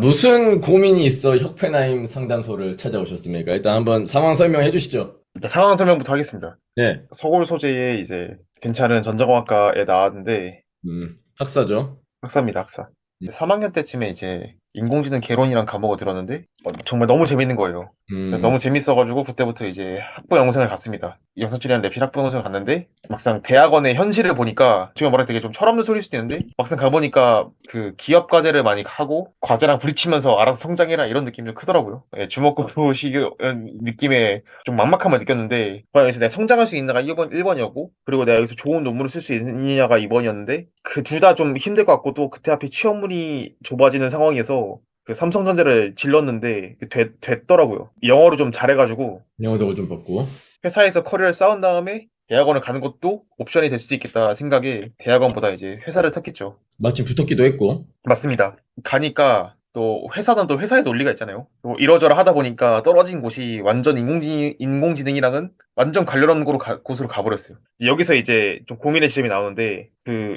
무슨 고민이 있어 혁페나임 상담소를 찾아오셨습니까? 일단 한번 상황 설명해 주시죠. 일단 상황 설명부터 하겠습니다. 네. 서울 소재의 이제 괜찮은 전자공학과에 나왔는데 학사죠. 학사입니다, 학사. 음, 3학년 때쯤에 이제 인공지능 개론이란 과목을 들었는데 정말 너무 재밌는 거예요. 음, 너무 재밌어가지고 그때부터 이제 학부 영상을 갔습니다. 영상줄이랑 랩실 학부 영상을 갔는데 막상 대학원의 현실을 보니까 지금 말하면 되게 좀 철없는 소리일 수도 있는데 막상 가보니까 그 기업 과제를 많이 하고 과제랑 부딪히면서 알아서 성장해라 이런 느낌이 좀 크더라고요. 예, 주먹구구식 이런 느낌의 좀 막막함을 느꼈는데 과연 여기서 내가 성장할 수 있느냐가 1번이었고 그리고 내가 여기서 좋은 논문을 쓸 수 있느냐가 2번이었는데 그 둘 다 좀 힘들 것 같고 또 그때 앞에 취업문이 좁아지는 상황에서 그 삼성전자를 질렀는데 됐더라고요. 영어를 좀 잘해가지고 영어도 좀 받고. 회사에서 커리어를 쌓은 다음에 대학원을 가는 것도 옵션이 될 수도 있겠다 생각에 대학원보다 이제 회사를 택했죠. 마침 붙었기도 했고. 맞습니다. 가니까 또 회사는 또 회사의 논리가 있잖아요. 또 이러저러 하다 보니까 떨어진 곳이 완전 인공지능이랑은 완전 관련 없는 곳으로 가버렸어요. 여기서 이제 좀 고민의 지점이 나오는데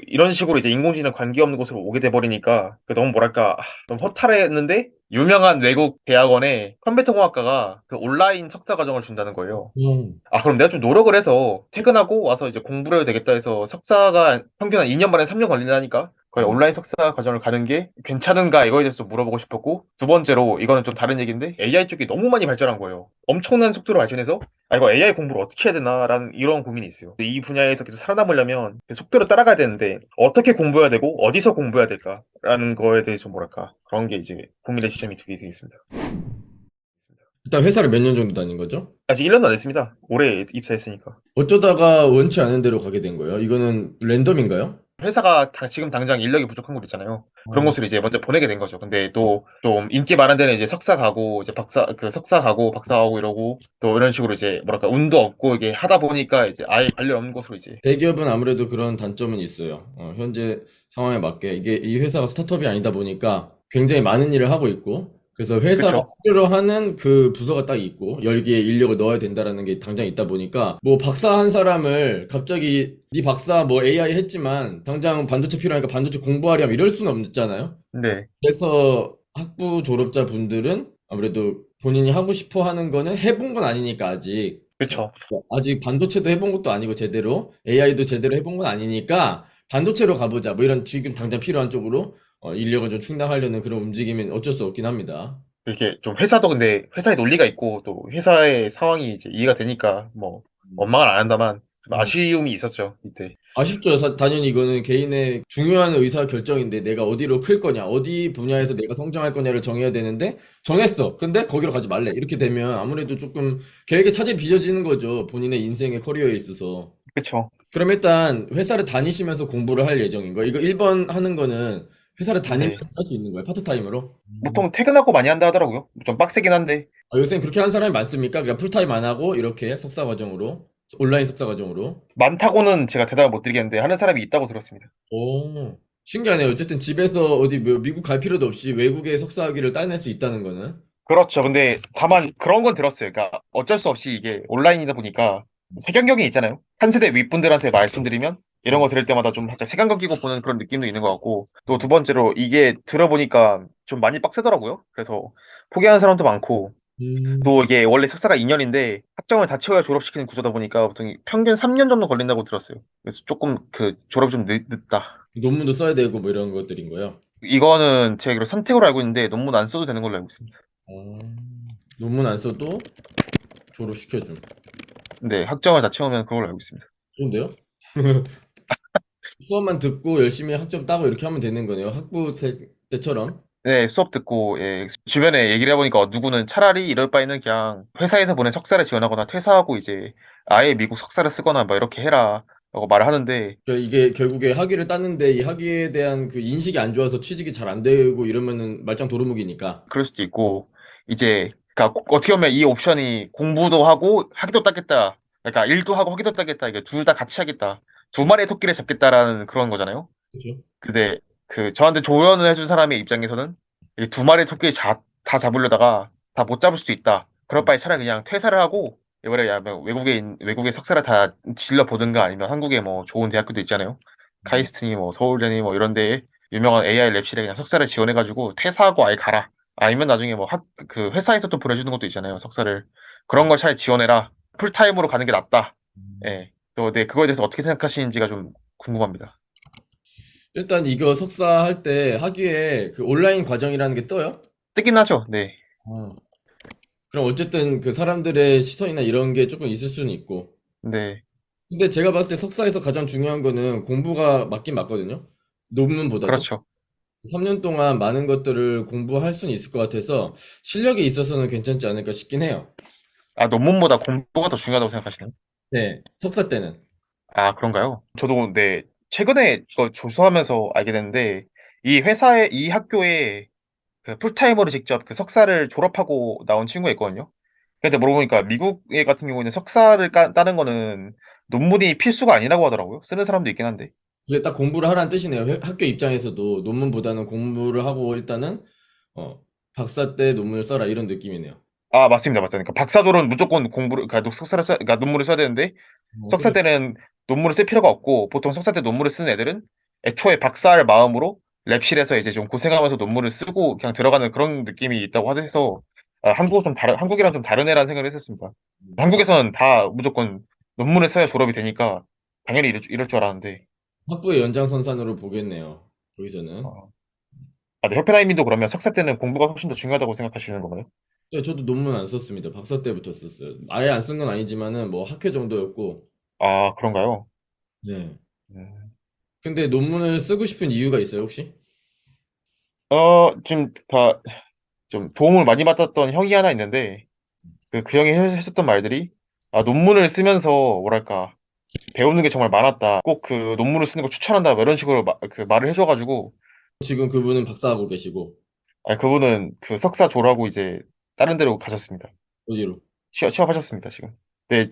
이런 식으로 이제 인공지능 관계없는 곳으로 오게 돼버리니까 너무 뭐랄까 너무 허탈했는데 유명한 외국 대학원에 컴퓨터공학과가 그 온라인 석사 과정을 준다는 거예요. 음, 그럼 내가 좀 노력을 해서 퇴근하고 와서 이제 공부를 해야 되겠다 해서 석사가 평균 한 2년 반에 3년 걸린다니까 거의 음. 온라인 석사 과정을 가는 게 괜찮은가 이거에 대해서 좀 물어보고 싶었고 두 번째로 이거는 좀 다른 얘기인데 AI 쪽이 너무 많이 발전한 거예요. 엄청난 속도로 발전해서 이거 AI 공부를 어떻게 해야 되나라는 이런 고민이 있어요. 이 분야에서 계속 살아남으려면 그 속도를 따라가야 되는데 어떻게 공부해야 되고 어디서 공부해야 될까라는 거에 대해서 뭐랄까 그런 게 이제 고민의 지점이 두 개 있습니다. 일단 회사를 몇 년 정도 다닌 거죠? 아직 1년도 안 됐습니다. 올해 입사했으니까. 어쩌다가 원치 않은 대로 가게 된 거예요? 이거는 랜덤인가요? 회사가 지금 당장 인력이 부족한 곳 있잖아요. 그런 어, 곳으로 이제 먼저 보내게 된 거죠. 근데 또 좀 인기 많은 데는 이제 석사 가고 이제 석사 가고 박사 가고 이러고 또 이런 식으로 이제 뭐랄까 운도 없고 이게 하다 보니까 이제 아예 관련 없는 곳으로 이제 대기업은 아무래도 그런 단점은 있어요. 현재 상황에 맞게 이게 이 회사가 스타트업이 아니다 보니까 굉장히 많은 일을 하고 있고, 그래서 회사가 그쵸? 필요로 하는 그 부서가 딱 있고 여기에 인력을 넣어야 된다라는 게 당장 있다 보니까 뭐 박사 한 사람을 갑자기 네 박사 뭐 AI 했지만 당장 반도체 필요하니까 반도체 공부하렴 이럴 수는 없잖아요. 네, 그래서 학부 졸업자 분들은 아무래도 본인이 하고 싶어 하는 거는 해본 건 아니니까 아직 그쵸. 아직 반도체도 해본 것도 아니고 제대로 AI도 제대로 해본 건 아니니까 반도체로 가보자 뭐 이런 지금 당장 필요한 쪽으로 인력을 좀 충당하려는 그런 움직임은 어쩔 수 없긴 합니다. 이렇게 좀 회사도 근데 회사의 논리가 있고 또 회사의 상황이 이제 이해가 되니까 뭐 음. 원망은 안 한다만 좀 음. 아쉬움이 있었죠 이때. 아쉽죠. 당연히 이거는 개인의 중요한 의사 결정인데 내가 어디로 클 거냐, 어디 분야에서 내가 성장할 거냐를 정해야 되는데 정했어. 근데 거기로 가지 말래. 이렇게 되면 아무래도 조금 계획의 차질이 빚어지는 거죠. 본인의 인생의 커리어에 있어서. 그쵸. 그럼 일단 회사를 다니시면서 공부를 할 예정인 거예요. 이거 1번 하는 거는 회사를 다니면서 네. 할 수 있는 거예요. 파트타임으로. 보통 퇴근하고 많이 한다 하더라고요. 좀 빡세긴 한데 요새는 그렇게 하는 사람이 많습니까? 그냥 풀타임 안 하고 이렇게 석사 과정으로, 온라인 석사 과정으로. 많다고는 제가 대답을 못 드리겠는데 하는 사람이 있다고 들었습니다. 오, 신기하네요. 어쨌든 집에서 어디 뭐 미국 갈 필요도 없이 외국의 석사학위를 따낼 수 있다는 거는. 그렇죠. 근데 다만 그런 건 들었어요. 그러니까 어쩔 수 없이 이게 온라인이다 보니까 색안경이 있잖아요. 한 세대 윗분들한테 말씀드리면 이런 거 들을 때마다 좀 살짝 색안경 끼고 보는 그런 느낌도 있는 것 같고 또 두 번째로 이게 들어보니까 좀 많이 빡세더라고요. 그래서 포기하는 사람도 많고 음, 또 이게 원래 석사가 2년인데 학점을 다 채워야 졸업시키는 구조다 보니까 보통 평균 3년 정도 걸린다고 들었어요. 그래서 조금 그 졸업이 좀 늦다. 논문도 써야 되고 뭐 이런 것들인 거예요. 이거는 제가 알기로 선택으로 알고 있는데 논문 안 써도 되는 걸로 알고 있습니다. 어, 논문 안 써도 졸업시켜줌. 네, 학점을 다 채우면 그걸로 알고 있습니다. 좋은데요? 수업만 듣고 열심히 학점 따고 이렇게 하면 되는 거네요. 때처럼. 네, 수업 듣고 예, 주변에 얘기를 해보니까 누구는 차라리 이럴 바에는 그냥 회사에서 보낸 석사를 지원하거나 퇴사하고 이제 아예 미국 석사를 쓰거나 뭐 이렇게 해라 라고 말을 하는데 그러니까 이게 결국에 학위를 땄는데 이 학위에 대한 그 인식이 안 좋아서 취직이 잘 안 되고 이러면은 말짱 도루묵이니까. 그럴 수도 있고 이제 그러니까 어떻게 보면 이 옵션이 공부도 하고 학위도 따겠다 그러니까 일도 하고 학위도 따겠다 이게 둘 다 같이 하겠다 두 마리의 토끼를 잡겠다라는 그런 거잖아요. 그렇죠? 근데 그 저한테 조언을 해준 사람의 입장에서는 이 두 마리의 토끼 다 잡으려다가 다 못 잡을 수도 있다. 그럴 바에 차라리 그냥 퇴사를 하고 이번에 야, 뭐 외국의 석사를 다 질러 보든가 아니면 한국에 뭐 좋은 대학교도 있잖아요. 카이스트니 뭐 서울대니 뭐 이런 데에 유명한 AI 랩실에 그냥 석사를 지원해가지고 퇴사하고 아예 가라. 아니면 나중에 뭐 그 회사에서 또 보내주는 것도 있잖아요. 석사를. 그런 걸 차라리 지원해라. 풀타임으로 가는 게 낫다. 예. 또, 네, 그거에 대해서 어떻게 생각하시는지가 좀 궁금합니다. 일단 이거 석사 할 때 학위에 그 온라인 과정이라는 게 떠요? 뜨긴 하죠. 네. 어. 그럼 어쨌든 그 사람들의 시선이나 이런 게 조금 있을 수는 있고. 네. 근데 제가 봤을 때 석사에서 가장 중요한 거는 공부가 맞긴 맞거든요. 논문보다도. 그렇죠. 3년 동안 많은 것들을 공부할 수는 있을 것 같아서 실력에 있어서는 괜찮지 않을까 싶긴 해요. 아, 논문보다 공부가 더 중요하다고 생각하시나요? 네, 석사 때는. 아, 그런가요? 저도, 네, 최근에 이거 조사하면서 알게 됐는데, 이 학교에 그 풀타임으로 직접 그 석사를 졸업하고 나온 친구가 있거든요. 근데 물어보니까 미국 같은 경우에는 석사를 따는 거는 논문이 필수가 아니라고 하더라고요. 쓰는 사람도 있긴 한데. 그게 딱 공부를 하라는 뜻이네요. 학교 입장에서도 논문보다는 공부를 하고 일단은 어, 박사 때 논문을 써라 이런 느낌이네요. 아, 맞습니다. 맞습니다. 그러니까 박사졸은 무조건 그러니까 그러니까 논문을 써야 되는데, 석사 그래서 때는 논문을 쓸 필요가 없고, 보통 석사 때 논문을 쓰는 애들은 애초에 박사할 마음으로 랩실에서 이제 좀 고생하면서 논문을 쓰고 그냥 들어가는 그런 느낌이 있다고 해서, 아, 한국이랑 좀 다른 애라는 생각을 했었습니다. 한국에서는 다 무조건 논문을 써야 졸업이 되니까, 당연히 이럴 줄 알았는데, 학부의 연장선상으로 보겠네요. 거기서는. 어. 아, 네, 협회다이민도 그러면 석사 때는 공부가 훨씬 더 중요하다고 생각하시는 건가요? 네, 저도 논문 안 썼습니다. 박사 때부터 썼어요. 아예 안 쓴 건 아니지만은 뭐 학회 정도였고. 아, 그런가요? 네. 음. 근데 논문을 쓰고 싶은 이유가 있어요, 혹시? 지금 좀 도움을 많이 받았던 형이 하나 있는데, 그 형이 했었던 말들이, 아, 논문을 쓰면서, 뭐랄까, 배우는 게 정말 많았다. 꼭 그 논문을 쓰는 거 추천한다. 뭐 이런 식으로 그 말을 해줘가지고, 지금 그분은 박사하고 계시고 아, 그분은 그 석사 졸업하고 이제 다른 데로 가셨습니다. 어디로? 취업하셨습니다, 지금. 네,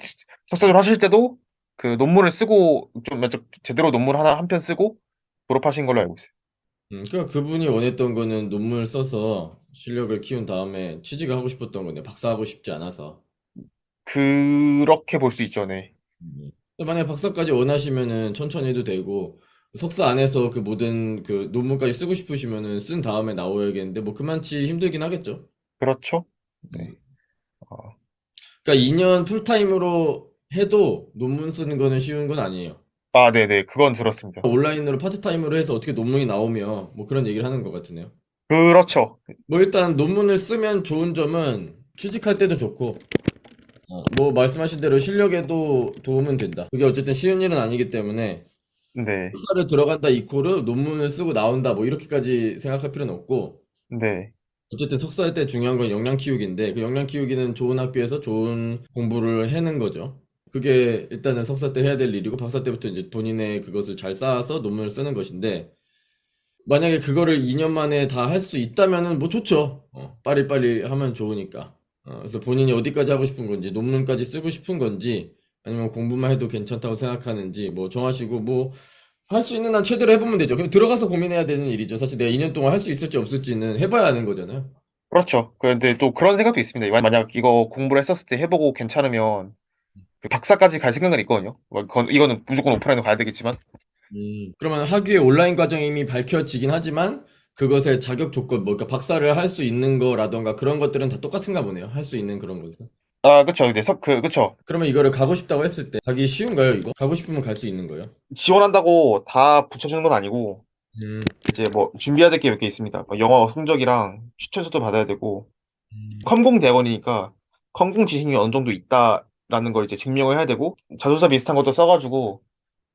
석사 졸업하실 때도 그 논문을 쓰고, 좀 먼저 제대로 논문 하나 한 편 쓰고 졸업하신 걸로 알고 있어요. 그러니까 그분이 원했던 거는 논문을 써서 실력을 키운 다음에 취직을 하고 싶었던 건데 박사하고 싶지 않아서. 그렇게 볼 수 있죠, 네. 근데 만약에 박사까지 원하시면은 천천히 해도 되고 석사 안에서 그 모든 그 논문까지 쓰고 싶으시면은 쓴 다음에 나오야겠는데 뭐 그만치 힘들긴 하겠죠. 그렇죠. 네. 음. 어. 그러니까 2년 풀타임으로 해도 논문 쓰는 거는 쉬운 건 아니에요. 아, 네네. 그건 들었습니다. 온라인으로 파트타임으로 해서 어떻게 논문이 나오며 뭐 그런 얘기를 하는 것 같으네요. 그렇죠. 뭐 일단 논문을 쓰면 좋은 점은 취직할 때도 좋고 뭐 말씀하신 대로 실력에도 도움은 된다. 그게 어쨌든 쉬운 일은 아니기 때문에 네. 석사를 들어간다 이코르 논문을 쓰고 나온다 뭐 이렇게까지 생각할 필요는 없고 네. 어쨌든 석사 때 중요한 건 역량 키우기인데 그 역량 키우기는 좋은 학교에서 좋은 공부를 해는 거죠. 그게 일단은 석사 때 해야 될 일이고 박사 때부터 이제 본인의 그것을 잘 쌓아서 논문을 쓰는 것인데 만약에 그거를 2년 만에 다 할 수 있다면은 뭐 좋죠. 빠리빠리 하면 좋으니까. 그래서 본인이 어디까지 하고 싶은 건지, 논문까지 쓰고 싶은 건지, 아니면 공부만 해도 괜찮다고 생각하는지, 뭐 정하시고, 뭐, 할 수 있는 한 최대로 해보면 되죠. 그럼 들어가서 고민해야 되는 일이죠. 사실 내가 2년 동안 할 수 있을지 없을지는 해봐야 하는 거잖아요. 그렇죠. 그런데 또 그런 생각도 있습니다. 만약 이거 공부를 했었을 때 해보고 괜찮으면 그 박사까지 갈 생각은 있거든요. 뭐 이거는 무조건 오프라인으로 가야 되겠지만. 그러면 학위의 온라인 과정이 이미 밝혀지긴 하지만, 그것의 자격 조건, 뭐, 그러니까 박사를 할 수 있는 거라던가 그런 것들은 다 똑같은가 보네요. 할 수 있는 그런 것은. 아, 그쵸. 근데 그쵸. 그러면 이거를 가고 싶다고 했을 때 가기 쉬운가요, 이거? 가고 싶으면 갈 수 있는 거예요? 지원한다고 다 붙여주는 건 아니고, 음, 이제 뭐 준비해야 될 게 몇 개 있습니다. 뭐 영어 성적이랑 추천서도 받아야 되고, 음. 컴공대학원이니까 컴공 지식이 어느 정도 있다라는 걸 이제 증명을 해야 되고, 자소서 비슷한 것도 써가지고,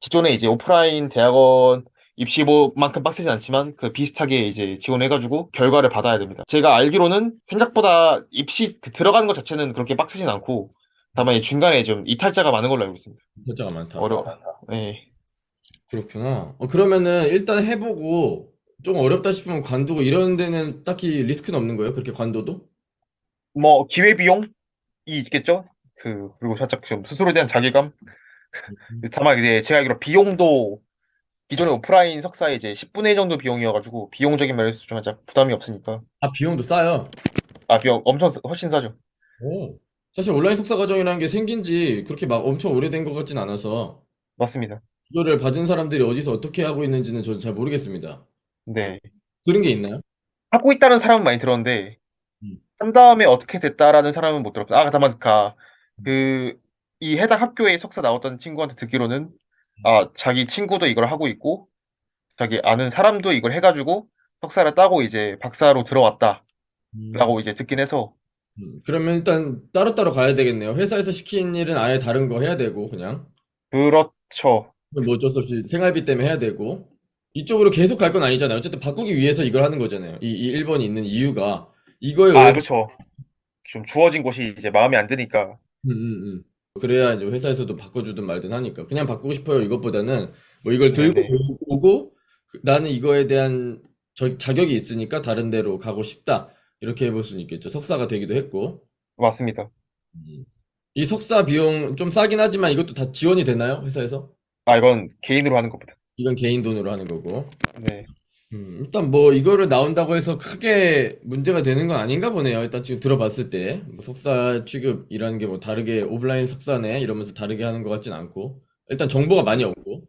기존에 이제 오프라인 대학원 입시만큼 빡세진 않지만 그 비슷하게 이제 지원해가지고 결과를 받아야 됩니다. 제가 알기로는 생각보다 입시 들어가는 것 자체는 그렇게 빡세진 않고 다만 이 중간에 좀 이탈자가 많은 걸로 알고 있습니다. 글자가 많다. 어려. 네. 그렇구나. 그러면은 일단 해보고 좀 어렵다 싶으면 관두고 이런 데는 딱히 리스크는 없는 거예요? 그렇게 관둬도? 뭐 기회비용이 있겠죠? 그리고 살짝 좀 스스로에 대한 자괴감. 다만 이제 제가 알기로 비용도 기존의 오프라인 석사의 이제 10분의 1 정도 비용이어가지고 비용적인 면에서 좀 살짝 부담이 없으니까. 아, 비용도 싸요. 아, 비용 엄청 훨씬 싸죠. 오. 사실 온라인 석사 과정이라는 게 생긴 지 그렇게 막 엄청 오래된 것 같진 않아서 맞습니다. 이거를 받은 사람들이 어디서 어떻게 하고 있는지는 저는 잘 모르겠습니다. 네. 들은 게 있나요? 하고 있다는 사람은 많이 들었는데 음. 한 다음에 어떻게 됐다라는 사람은 못 들었다. 아, 다만 그 이 해당 학교에 석사 나왔던 친구한테 듣기로는 자기 친구도 이걸 하고 있고 자기 아는 사람도 이걸 해가지고 석사를 따고 이제 박사로 들어왔다라고 음. 이제 듣긴 해서. 그러면 일단 따로따로 가야 되겠네요. 회사에서 시킨 일은 아예 다른 거 해야 되고, 그냥. 그렇죠. 뭐 어쩔 수 없이 생활비 때문에 해야 되고. 이쪽으로 계속 갈 건 아니잖아요. 어쨌든 바꾸기 위해서 이걸 하는 거잖아요. 이 1번이 있는 이유가. 이거에 의해서, 그렇죠. 좀 주어진 곳이 이제 마음에 안 드니까. 음, 음, 음. 그래야 이제 회사에서도 바꿔주든 말든 하니까. 그냥 바꾸고 싶어요. 이것보다는 뭐 이걸 들고 네네. 오고, 나는 이거에 대한 자격이 있으니까 다른 데로 가고 싶다. 이렇게 해볼 수는 있겠죠. 석사가 되기도 했고. 맞습니다. 음. 이 석사 비용 좀 싸긴 하지만 이것도 다 지원이 되나요? 회사에서? 이건 개인으로 하는 겁니다. 이건 개인 돈으로 하는 거고. 네. 일단 뭐 이거를 나온다고 해서 크게 문제가 되는 건 아닌가 보네요. 일단 지금 들어봤을 때. 뭐 석사 취급이라는 게 뭐 다르게 오프라인 석사네 이러면서 다르게 하는 것 같진 않고. 일단 정보가 많이 없고.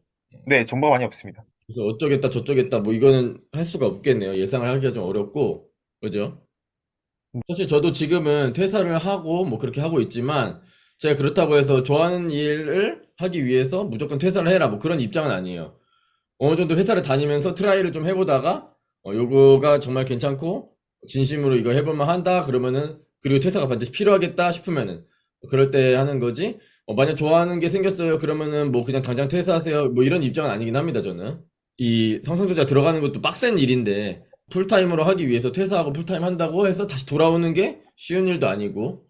네, 정보가 많이 없습니다. 그래서 어쩌겠다 저쩌겠다 뭐 이거는 할 수가 없겠네요. 예상을 하기가 좀 어렵고. 그죠? 사실 저도 지금은 퇴사를 하고 뭐 그렇게 하고 있지만 제가 그렇다고 해서 좋아하는 일을 하기 위해서 무조건 퇴사를 해라 뭐 그런 입장은 아니에요. 어느 정도 회사를 다니면서 트라이를 좀 해보다가 요거가 정말 괜찮고 진심으로 이거 해볼만 한다 그러면은 그리고 퇴사가 반드시 필요하겠다 싶으면은 그럴 때 하는 거지. 만약 좋아하는 게 생겼어요 그러면은 뭐 그냥 당장 퇴사하세요 뭐 이런 입장은 아니긴 합니다 저는. 이 성성조자 들어가는 것도 빡센 일인데 풀타임으로 하기 위해서 퇴사하고 풀타임 한다고 해서 다시 돌아오는 게 쉬운 일도 아니고.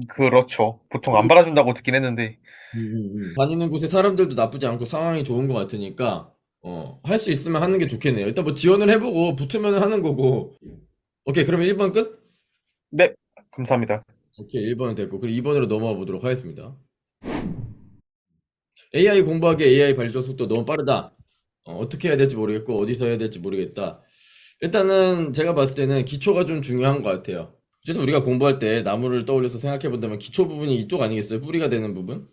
그렇죠. 보통 안 받아준다고 듣긴 했는데. 다니는 곳에 사람들도 나쁘지 않고 상황이 좋은 것 같으니까 할 수 있으면 하는 게 좋겠네요. 일단 뭐 지원을 해보고 붙으면 하는 거고. 오케이, 그럼 1번 끝? 네, 감사합니다. 오케이, 1번은 됐고 그리고 2번으로 넘어가 보도록 하겠습니다. AI 공부하기에 AI 발전 속도 너무 빠르다. 어떻게 해야 될지 모르겠고 어디서 해야 될지 모르겠다. 일단은 제가 봤을 때는 기초가 좀 중요한 것 같아요. 어쨌든 우리가 공부할 때 나무를 떠올려서 생각해 본다면 기초 부분이 이쪽 아니겠어요? 뿌리가 되는 부분?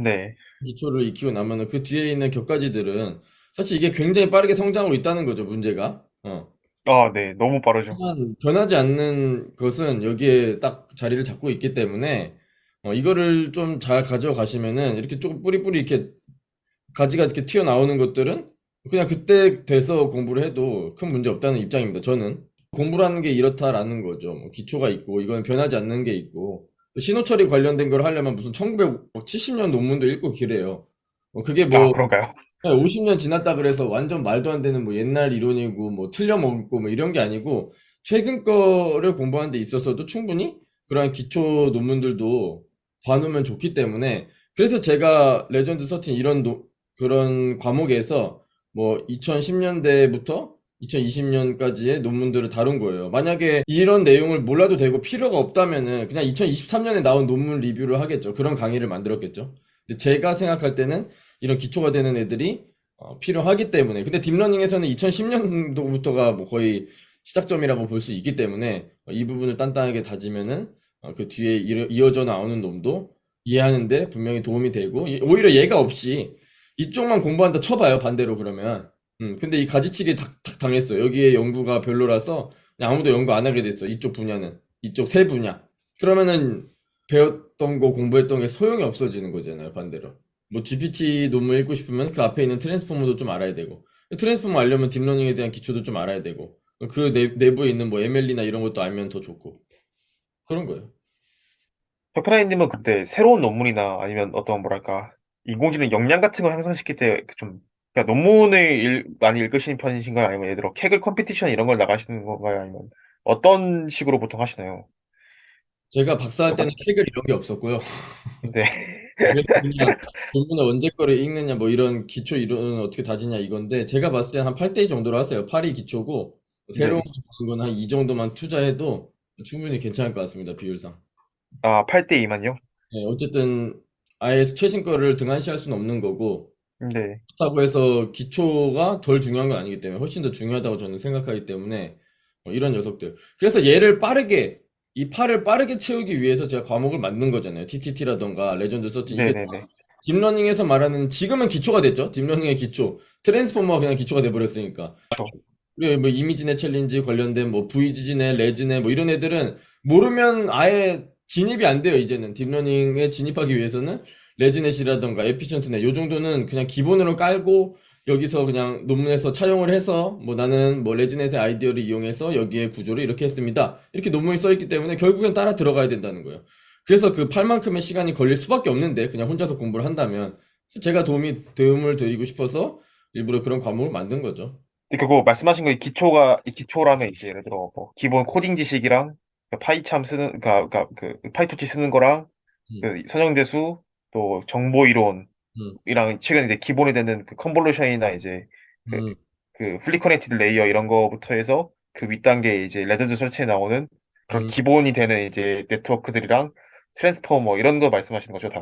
네. 기초를 익히고 나면은 그 뒤에 있는 격가지들은 사실 이게 굉장히 빠르게 성장하고 있다는 거죠, 문제가. 네, 너무 빠르죠. 하지만 변하지 않는 것은 여기에 딱 자리를 잡고 있기 때문에 이거를 좀 잘 가져가시면은 이렇게 조금 뿌리뿌리 이렇게 가지가 이렇게 튀어나오는 것들은 그냥 그때 돼서 공부를 해도 큰 문제 없다는 입장입니다, 저는. 공부라는 게 이렇다라는 거죠. 뭐 기초가 있고 이건 변하지 않는 게 있고 신호처리 관련된 걸 하려면 무슨 1970년 논문도 읽고 그래요. 그게 뭐 그런가요? 50년 지났다 그래서 완전 말도 안 되는 뭐 옛날 이론이고 뭐 틀려먹고 뭐 이런 게 아니고 최근 거를 공부하는 데 있어서도 충분히 그러한 기초 논문들도 봐놓으면 좋기 때문에 그래서 제가 레전드 13 이런 그런 과목에서 뭐 2010년대부터 2020년까지의 논문들을 다룬 거예요. 만약에 이런 내용을 몰라도 되고 필요가 없다면은 그냥 2023년에 나온 논문 리뷰를 하겠죠. 그런 강의를 만들었겠죠. 근데 제가 생각할 때는 이런 기초가 되는 애들이 필요하기 때문에. 근데 딥러닝에서는 2010년도부터가 뭐 거의 시작점이라고 볼 수 있기 때문에 이 부분을 단단하게 다지면은 그 뒤에 이어져 나오는 놈도 이해하는데 분명히 도움이 되고 오히려 얘가 없이 이쪽만 공부한다 쳐봐요 반대로 그러면. 근데 이 가지치기 탁 당했어. 여기에 연구가 별로라서 그냥 아무도 연구 안 하게 됐어. 이쪽 분야는 이쪽 세 분야. 그러면은 배웠던 거 공부했던 게 소용이 없어지는 거잖아요 반대로. 뭐 GPT 논문 읽고 싶으면 그 앞에 있는 트랜스포머도 좀 알아야 되고 트랜스포머 알려면 딥러닝에 대한 기초도 좀 알아야 되고 그 내부에 있는 뭐 ML이나 이런 것도 알면 더 좋고 그런 거예요. 페퍼나이님은 그때 새로운 논문이나 아니면 어떤 뭐랄까 인공지능 역량 같은 거 향상시킬 때 좀 그러니까 논문을 많이 읽으시는 편이신가요? 아니면 예를 들어 캐글 컴피티션 이런 걸 나가시는 건가요? 아니면 어떤 식으로 보통 하시나요? 제가 박사할 때는 똑같 캐글 이런 게 없었고요. 네. 그래서 그냥 논문을 언제 거를 읽느냐 뭐 이런 기초 이론은 어떻게 다지냐 이건데 제가 봤을 때는 한 8대2 정도로 하세요. 8이 기초고 새로운 네. 거 보는 건 한 이 정도만 투자해도 충분히 괜찮을 것 같습니다. 비율상. 8대 2만요? 네, 어쨌든 아예 최신 거를 등한시할 수는 없는 거고 네. 그렇다고 해서 기초가 덜 중요한 건 아니기 때문에 훨씬 더 중요하다고 저는 생각하기 때문에 이런 녀석들. 그래서 얘를 빠르게 이 팔을 빠르게 채우기 위해서 제가 과목을 만든 거잖아요. TTT라던가 레전드 서치 이게 네네네. 딥러닝에서 말하는 지금은 기초가 됐죠. 딥러닝의 기초. 트랜스포머가 그냥 기초가 돼버렸으니까. 그래, 뭐 이미지네 챌린지 관련된 뭐 VGG네, 레즈네 뭐 이런 애들은 모르면 아예 진입이 안 돼요, 이제는. 딥러닝에 진입하기 위해서는 레즈넷이라던가 에피션트넷 요 정도는 그냥 기본으로 깔고 여기서 그냥 논문에서 차용을 해서 뭐 나는 뭐 레즈넷의 아이디어를 이용해서 여기에 구조를 이렇게 했습니다. 이렇게 논문이 써 있기 때문에 결국엔 따라 들어가야 된다는 거예요. 그래서 그 팔만큼의 시간이 걸릴 수밖에 없는데 그냥 혼자서 공부를 한다면 제가 도움을 드리고 싶어서 일부러 그런 과목을 만든 거죠. 근데 그거 말씀하신 거 이 기초라면 이제 예를 들어 뭐 기본 코딩 지식이랑 그 파이참 쓰는 그 파이토치 쓰는 거랑 음, 그 선형대수 또 정보 이론이랑 음, 최근 이제 기본이 되는 그 컨볼루션이나 이제 그, 음. 그 풀리 커넥티드 레이어 이런 거부터 해서 그 윗단계 이제 레전드 설치에 나오는 그런 음, 기본이 되는 이제 네트워크들이랑 트랜스포머 이런 거 말씀하시는 거죠, 다.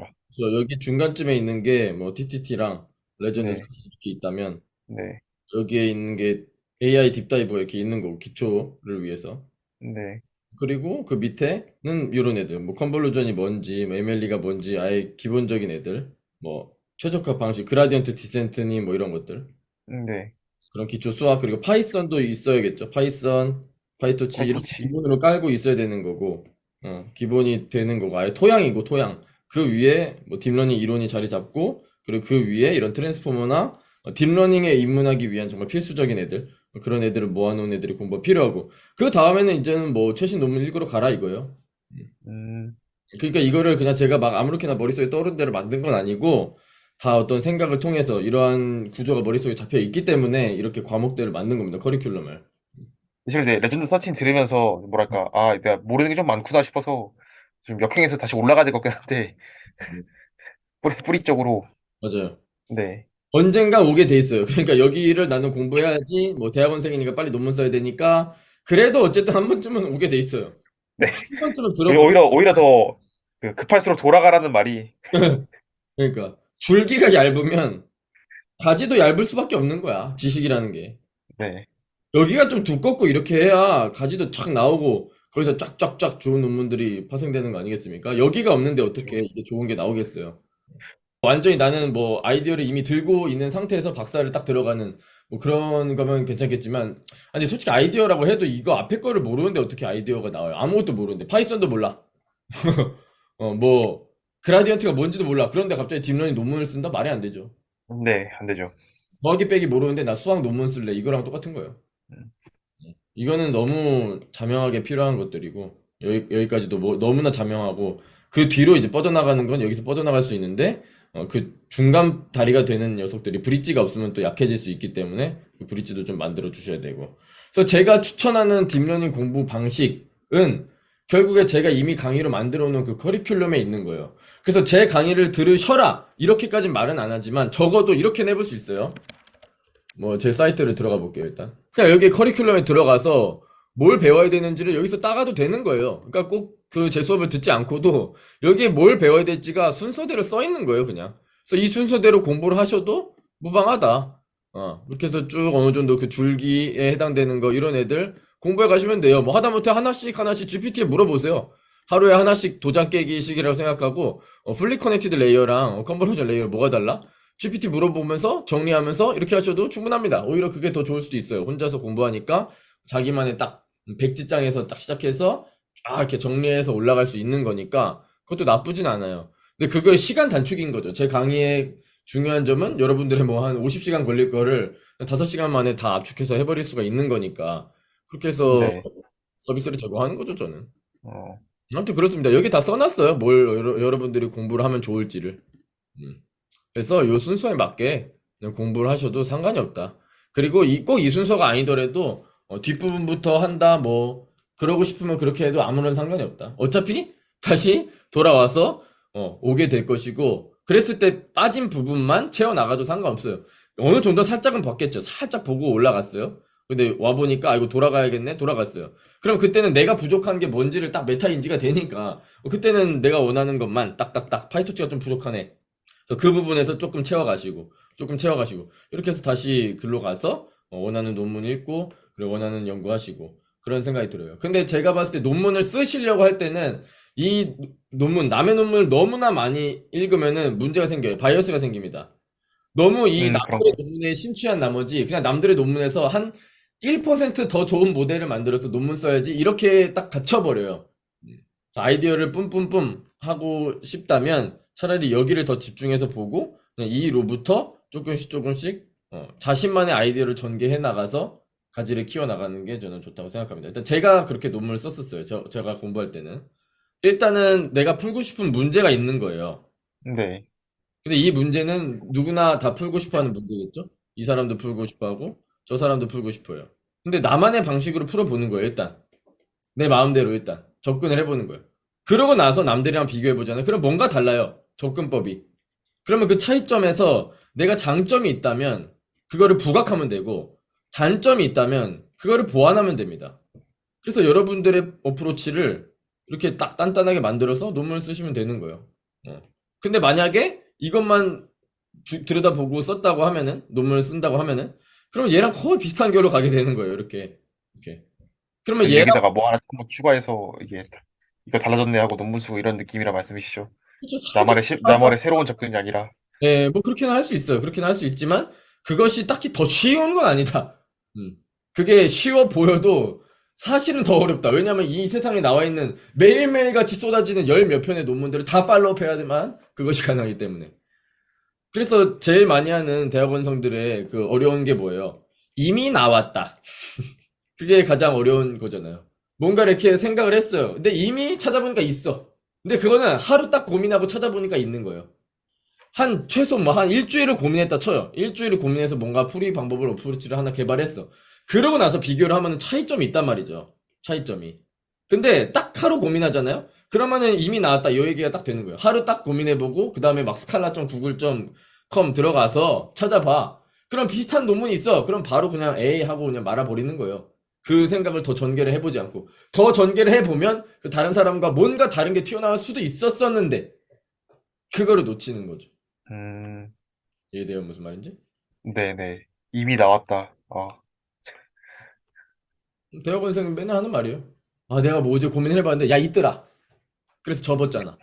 여기 중간쯤에 있는 게 뭐 TTT랑 레전드 네, 서치 이렇게 있다면 네, 여기에 있는 게 AI 딥다이브가 이렇게 있는 거고 기초를 위해서 네, 그리고 그 밑에는 이런 애들 뭐 컨볼루전이 뭔지 뭐 MLE가 뭔지 아예 기본적인 애들 뭐 최적화 방식 그라디언트 디센트니 뭐 이런 것들 네. 그런 기초 수학 그리고 파이썬도 있어야겠죠. 파이썬, 파이토치 이런 거 파이토치. 기본으로 깔고 있어야 되는 거고, 기본이 되는 거고 아예 토양이고 토양. 그 위에 뭐 딥러닝 이론이 자리 잡고 그리고 그 위에 이런 트랜스포머나 딥러닝에 입문하기 위한 정말 필수적인 애들 그런 애들을 모아놓은 애들이 공부가 필요하고 그 다음에는 이제는 뭐 최신 논문 읽으러 가라 이거예요. 음. 음, 그러니까 이거를 그냥 제가 막 아무렇게나 머릿속에 떠오른 대로 만든 건 아니고 다 어떤 생각을 통해서 이러한 구조가 머릿속에 잡혀 있기 때문에 이렇게 과목들을 만든 겁니다. 커리큘럼을. 사실 이제 레전드 서칭 들으면서 뭐랄까, 아, 내가 모르는 게 좀 많구나 싶어서 좀 역행해서 다시 올라가야 될 것 같긴 한데, 음, 뿌리 쪽으로. 맞아요. 네, 언젠가 오게 돼 있어요. 그러니까 여기를 나는 공부해야지 뭐 대학원생이니까 빨리 논문 써야 되니까 그래도 어쨌든 한 번쯤은 오게 돼 있어요. 네. 한 번쯤은 들어보게. 오히려 더 급할수록 돌아가라는 말이, 그러니까 줄기가 얇으면 가지도 얇을 수밖에 없는 거야. 지식이라는 게. 네, 여기가 좀 두껍고 이렇게 해야 가지도 착 나오고 거기서 쫙쫙쫙 좋은 논문들이 파생되는 거 아니겠습니까? 여기가 없는데 어떻게 그렇죠. 이게 좋은 게 나오겠어요? 완전히 나는 뭐 아이디어를 이미 들고 있는 상태에서 박사를 딱 들어가는 뭐 그런 거면 괜찮겠지만 아니 솔직히 아이디어라고 해도 이거 앞에 거를 모르는데 어떻게 아이디어가 나와요? 아무것도 모르는데 파이썬도 몰라. 뭐 그라디언트가 뭔지도 몰라. 그런데 갑자기 딥러닝 논문을 쓴다? 말이 안 되죠. 네, 안 되죠. 더하기 빼기 모르는데 나 수학 논문 쓸래. 이거랑 똑같은 거예요. 음, 이거는 너무 자명하게 필요한 것들이고 여기까지도 뭐 너무나 자명하고 그 뒤로 이제 뻗어나가는 건 여기서 뻗어나갈 수 있는데 그 중간 다리가 되는 녀석들이 브릿지가 없으면 또 약해질 수 있기 때문에 그 브릿지도 좀 만들어 주셔야 되고 그래서 제가 추천하는 딥러닝 공부 방식은 결국에 제가 이미 강의로 만들어 놓은 그 커리큘럼에 있는 거예요. 그래서 제 강의를 들으셔라 이렇게까지 말은 안 하지만 적어도 이렇게 내볼 수 있어요. 뭐 제 사이트를 들어가 볼게요, 일단. 그냥 여기 커리큘럼에 들어가서 뭘 배워야 되는지를 여기서 따가도 되는 거예요. 그러니까 꼭 그 제 수업을 듣지 않고도 여기에 뭘 배워야 될지가 순서대로 써 있는 거예요, 그냥. 그래서 이 순서대로 공부를 하셔도 무방하다. 이렇게 해서 쭉 어느 정도 그 줄기에 해당되는 거 이런 애들 공부해 가시면 돼요. 뭐 하다못해 하나씩 하나씩 GPT에 물어보세요. 하루에 하나씩 도장 깨기 식이라고 생각하고 풀리 커넥티드 레이어랑 컨버전 레이어 뭐가 달라? GPT 물어보면서 정리하면서 이렇게 하셔도 충분합니다. 오히려 그게 더 좋을 수도 있어요. 혼자서 공부하니까 자기만의 딱 백지장에서 딱 시작해서 쫙 이렇게 정리해서 올라갈 수 있는 거니까 그것도 나쁘진 않아요. 근데 그거 시간 단축인 거죠. 제 강의의 중요한 점은 여러분들의 뭐 한 50시간 걸릴 거를 5시간 만에 다 압축해서 해버릴 수가 있는 거니까 그렇게 해서 네, 서비스를 제공하는 거죠, 저는. 어, 아무튼 그렇습니다. 여기 다 써놨어요. 뭘 여러분들이 공부를 하면 좋을지를. 음. 그래서 요 순서에 맞게 그냥 공부를 하셔도 상관이 없다. 그리고 꼭 이 순서가 아니더라도 뒷부분부터 한다 뭐 그러고 싶으면 그렇게 해도 아무런 상관이 없다. 어차피 다시 돌아와서 오게 될 것이고 그랬을 때 빠진 부분만 채워 나가도 상관없어요. 어느 정도 살짝은 봤겠죠. 살짝 보고 올라갔어요. 근데 와 보니까 아 이거 돌아가야겠네. 돌아갔어요. 그럼 그때는 내가 부족한 게 뭔지를 딱 메타 인지가 되니까 그때는 내가 원하는 것만 딱딱딱 파이토치가 좀 부족하네. 그래서 그 부분에서 조금 채워가시고, 이렇게 해서 다시 글로 가서 원하는 논문 읽고, 그리고 원하는 연구하시고, 그런 생각이 들어요. 근데 제가 봤을 때 논문을 쓰시려고 할 때는 이 논문, 남의 논문을 너무나 많이 읽으면은 문제가 생겨요. 바이어스가 생깁니다. 너무 이 남들의 그런가요? 논문에 심취한 나머지 그냥 남들의 논문에서 한 1%더 좋은 모델을 만들어서 논문 써야지 이렇게 딱 갇혀버려요. 아이디어를 뿜뿜뿜 하고 싶다면 차라리 여기를 더 집중해서 보고 그냥 이로부터 조금씩 조금씩 자신만의 아이디어를 전개해 나가서 가지를 키워 나가는 게 저는 좋다고 생각합니다. 일단 제가 그렇게 논문을 썼었어요. 제가 공부할 때는. 일단은 내가 풀고 싶은 문제가 있는 거예요. 네. 근데 이 문제는 누구나 다 풀고 싶어 하는 문제겠죠? 이 사람도 풀고 싶어 하고, 저 사람도 풀고 싶어요. 근데 나만의 방식으로 풀어보는 거예요, 일단. 내 마음대로 일단. 접근을 해보는 거예요. 그러고 나서 남들이랑 비교해보잖아요. 그럼 뭔가 달라요. 접근법이. 그러면 그 차이점에서 내가 장점이 있다면, 그거를 부각하면 되고, 단점이 있다면, 그거를 보완하면 됩니다. 그래서 여러분들의 어프로치를 이렇게 딱 단단하게 만들어서 논문을 쓰시면 되는 거예요. 어. 근데 만약에 이것만 들여다보고 썼다고 하면은, 논문을 쓴다고 하면은, 그럼 얘랑 거의 비슷한 결로 가게 되는 거예요. 이렇게. 이렇게. 그러면 그 얘랑, 여기다가 뭐 하나 좀 더 추가해서 이게 이거 달라졌네 하고 논문 쓰고 이런 느낌이라 말씀이시죠. 그쵸, 살짝, 나만의 새로운 접근이 아니라. 예, 뭐 그렇게는 할 수 있어요. 그렇게는 할 수 있지만, 그것이 딱히 더 쉬운 건 아니다. 음. 그게 쉬워 보여도 사실은 더 어렵다. 왜냐면 이 세상에 나와 있는 매일매일 같이 쏟아지는 열 몇 편의 논문들을 다 팔로우해야만 그것이 가능하기 때문에. 그래서 제일 많이 하는 대학원생들의 그 어려운 게 뭐예요? 이미 나왔다. 그게 가장 어려운 거잖아요. 뭔가 이렇게 생각을 했어요. 근데 이미 찾아보니까 있어. 근데 그거는 하루 딱 고민하고 찾아보니까 있는 거예요. 한 최소 뭐 한 일주일을 고민했다 쳐요. 일주일을 고민해서 뭔가 풀이 방법을 어프로치를 하나 개발했어. 그러고 나서 비교를 하면은 차이점이 있단 말이죠. 차이점이. 근데 딱 하루 고민하잖아요. 그러면은 이미 나왔다. 이 얘기가 딱 되는 거예요. 하루 딱 고민해보고 그 다음에 막 스칼라.구글.com 들어가서 찾아봐. 그럼 비슷한 논문이 있어. 그럼 바로 그냥 에이 하고 그냥 말아버리는 거예요. 그 생각을 더 전개를 해보지 않고 더 전개를 해보면 그 다른 사람과 뭔가 다른 게 튀어나올 수도 있었었는데 그거를 놓치는 거죠. 음, 이해돼요? 무슨 말인지? 네네. 이미 나왔다. 대학원생은 맨날 하는 말이에요. 아, 내가 뭐 어제 고민을 해봤는데, 야, 있더라. 그래서 접었잖아.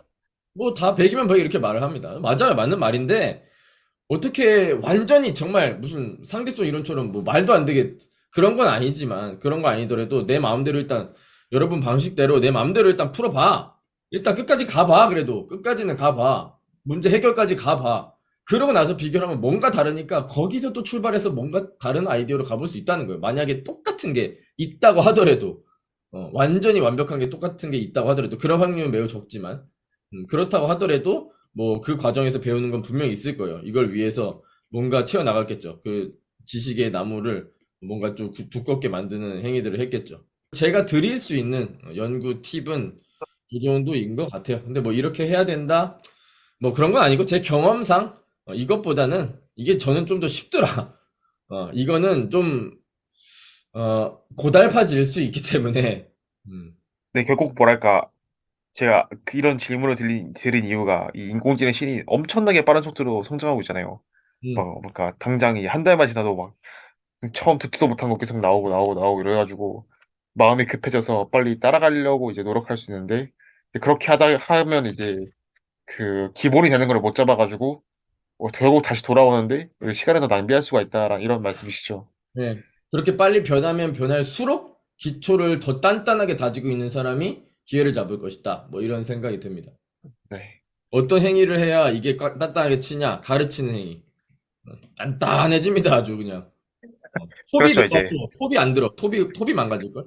뭐 다 100이면 100 이렇게 말을 합니다. 맞아요. 맞는 말인데, 어떻게 완전히 정말 무슨 상대성 이론처럼 뭐 말도 안 되게 그런 건 아니지만, 그런 거 아니더라도 내 마음대로 일단, 여러분 방식대로 내 마음대로 일단 풀어봐. 일단 끝까지 가봐. 그래도. 끝까지는 가봐. 문제 해결까지 가봐. 그러고 나서 비교를 하면 뭔가 다르니까 거기서 또 출발해서 뭔가 다른 아이디어로 가볼 수 있다는 거예요. 만약에 똑같은 게 있다고 하더라도, 완전히 완벽한 게 똑같은 게 있다고 하더라도, 그런 확률은 매우 적지만, 그렇다고 하더라도, 뭐, 그 과정에서 배우는 건 분명히 있을 거예요. 이걸 위해서 뭔가 채워나갔겠죠. 그 지식의 나무를 뭔가 좀 두껍게 만드는 행위들을 했겠죠. 제가 드릴 수 있는 연구 팁은 이 정도인 것 같아요. 근데 뭐 이렇게 해야 된다? 뭐 그런 건 아니고 제 경험상 이것보다는 이게 저는 좀 더 쉽더라. 이거는 좀 고달파질 수 있기 때문에 음, 네, 결국 뭐랄까, 제가 이런 질문을 드린 이유가 이 인공지능 신이 엄청나게 빠른 속도로 성장하고 있잖아요. 음, 막, 그러니까 당장 이 한 달만 지나도 막 처음 듣지도 못한 거 계속 나오고 이래가지고 마음이 급해져서 빨리 따라가려고 이제 노력할 수 있는데 그렇게 하면 이제 그 기본이 되는 걸 못 잡아가지고 결국 다시 돌아오는데 시간을 더 낭비할 수가 있다라 이런 말씀이시죠. 네. 그렇게 빨리 변하면 변할수록 기초를 더 단단하게 다지고 있는 사람이 기회를 잡을 것이다. 뭐 이런 생각이 듭니다. 네. 어떤 행위를 해야 이게 단단하게 치냐? 가르치는 행위. 단단해집니다. 아주 그냥. 톱이 그렇죠. 들어가도 이제 톱이 안 들어. 톱이 망가질걸?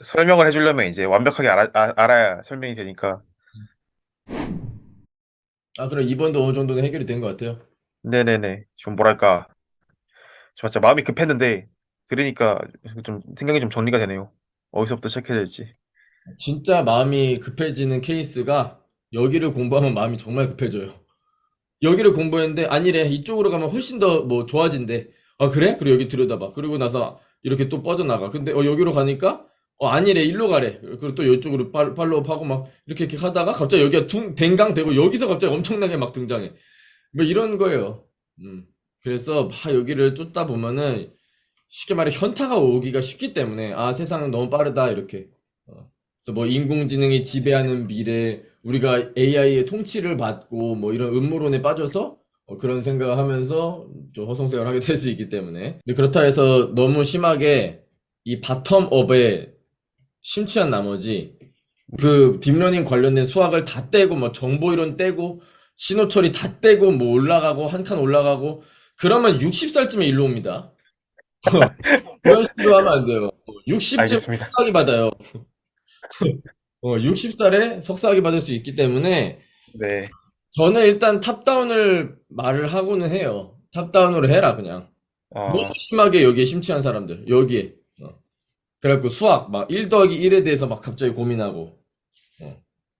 설명을 해주려면 이제 완벽하게 알아야 설명이 되니까. 아, 그럼 이번도 어느 정도는 해결이 된 것 같아요. 네네네. 좀 뭐랄까. 저 진짜 마음이 급했는데 들으니까 좀 생각이 좀 정리가 되네요. 어디서부터 시작해야 될지. 진짜 마음이 급해지는 케이스가 여기를 공부하면 마음이 정말 급해져요. 여기를 공부했는데 아니래. 이쪽으로 가면 훨씬 더 뭐 좋아진대. 아, 그래? 그리고 여기 들여다봐. 그리고 나서 이렇게 또 뻗어나가. 근데 여기로 가니까 아니래. 일로 가래. 그리고 또 이쪽으로 팔로우하고 막 이렇게 하다가 갑자기 여기가 댕강되고 여기서 갑자기 엄청나게 막 등장해. 뭐 이런 거예요. 그래서 막 여기를 쫓다 보면은 쉽게 말해 현타가 오기가 쉽기 때문에 아 세상은 너무 빠르다 이렇게 그래서 뭐 인공지능이 지배하는 미래 우리가 AI의 통치를 받고 뭐 이런 음모론에 빠져서 그런 생각을 하면서 좀 허송세월을 하게 될 수 있기 때문에. 근데 그렇다 해서 너무 심하게 이 바텀업에 심취한 나머지 그 딥러닝 관련된 수학을 다 떼고 뭐 정보 이론 떼고 신호 처리 다 떼고 뭐 올라가고 한 칸 올라가고 그러면 60살쯤에 일로 옵니다. 그런 식으로 하면 안 돼요. 60쯤 알겠습니다. 석사학위 받아요. 60살에 석사학위 받을 수 있기 때문에 네. 저는 일단 탑다운을 말을 하고는 해요. 탑다운으로 해라 그냥. 너무 아, 심하게 여기에 심취한 사람들 여기에. 그래갖고 수학 막 1 더하기 1에 대해서 막 갑자기 고민하고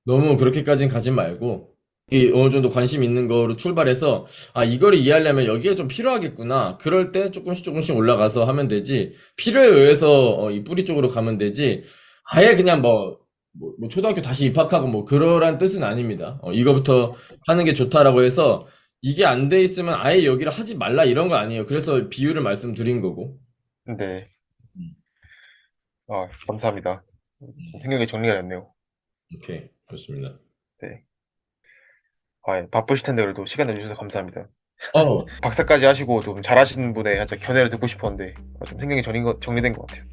너무 그렇게까지는 가지 말고 이 어느 정도 관심 있는 거로 출발해서 아 이거를 이해하려면 여기에 좀 필요하겠구나 그럴 때 조금씩 올라가서 하면 되지 필요에 의해서 이 뿌리 쪽으로 가면 되지 아예 그냥 뭐 초등학교 다시 입학하고 뭐 그러란 뜻은 아닙니다. 이거부터 하는 게 좋다라고 해서 이게 안 돼 있으면 아예 여기를 하지 말라 이런 거 아니에요. 그래서 비율을 말씀드린 거고. 네. 음, 아, 감사합니다. 음, 생각이 정리가 됐네요. 오케이 그렇습니다. 네. 아, 예, 바쁘실 텐데 그래도 시간 내주셔서 감사합니다. 어, 박사까지 하시고 좀 잘하시는 분의 살짝 견해를 듣고 싶었는데 좀 생각이 정리된 것 같아요.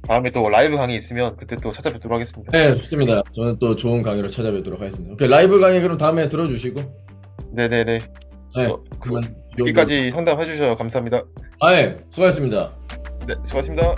다음에 또 라이브 강의 있으면 그때 또 찾아뵙도록 하겠습니다. 네, 좋습니다. 저는 또 좋은 강의로 찾아뵙도록 하겠습니다. 오케이, 라이브 강의 그럼 다음에 들어주시고, 네네네. 네, 그, 그만, 여기까지 상담해 주셔서 감사합니다. 아, 예, 수고하셨습니다. 네, 수고하셨습니다.